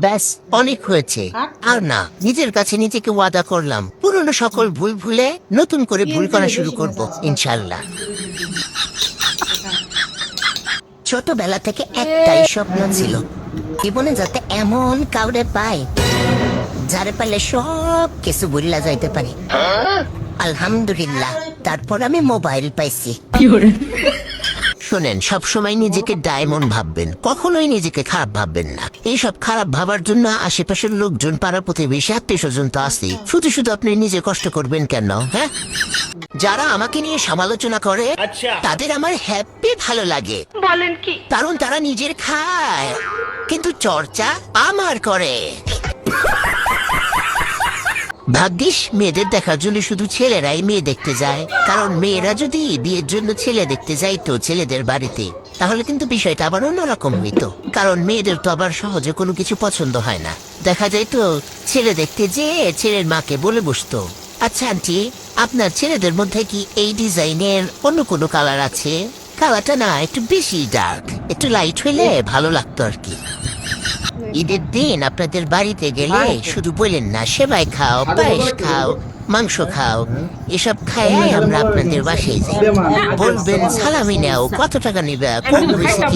ব্যাস অনেক হয়েছে। আর না, নিজের কাছে নিজেকে ওয়াদা করলাম পুরনো সকল ভুল ভুলে নতুন করে ভুল করা শুরু করব ইনশাল্লাহ। ছোটবেলা থেকে একটাই স্বপ্ন ছিল, জীবনে যাতে এমন কাউরে পাই যারে পারলে সব কিছু ভুল্লা যাইতে পারি। আলহামদুলিল্লাহ, তারপর আমি মোবাইল পাইছি। শোনেন, সবসময় নিজেকে ডায়মন্ড ভাববেন, কখনোই নিজেকে খারাপ ভাববেন না। এইসব খারাপ ভাবার জন্য আশেপাশের লোকজন, পাড়া প্রতিবেশী, আত্মীয় স্বজন তো আছে। শুধু শুধু আপনি নিজে কষ্ট করবেন কেন? হ্যাঁ, যারা আমাকে নিয়ে সমালোচনা করে তাদের আমার হ্যাপি ভালো লাগে। বলেন কি? কারণ তারা নিজের খায় কিন্তু চর্চা আমার করে। ভাগ্যিস মেয়েদের দেখার জন্য শুধু ছেলেরাই মেয়ে দেখতে যায়, কারণ মেয়েরা যদি বিয়ের জন্য ছেলে দেখতে যাইতো ছেলেদের বাড়িতে, তাহলে কিন্তু বিষয়টা আবার অন্যরকম হইতো। কারণ মেয়েদের তো আবার সহজে কোনো কিছু পছন্দ হয় না। দেখা যাইতো ছেলে দেখতে যেয়ে ছেলের মাকে বলে বসতো, আচ্ছা আন্টি, আপনার ছেলেদের মধ্যে কি এই ডিজাইনের অন্য কোনো কালার আছে? কালারটা না একটু বেশি ডার্ক, একটু লাইট হইলে ভালো লাগতো আর কি। ঈদের দিন আপনাদের বাড়িতে গেলে শুধু বলেন না সেমাই খাও, পায়েস খাও, মাংস খাও, এসব খাই আমরা আপনাদের বাসায় যাই। বলবেন সালামি নেও, কত টাকা নিবে, কম হয়েছে কি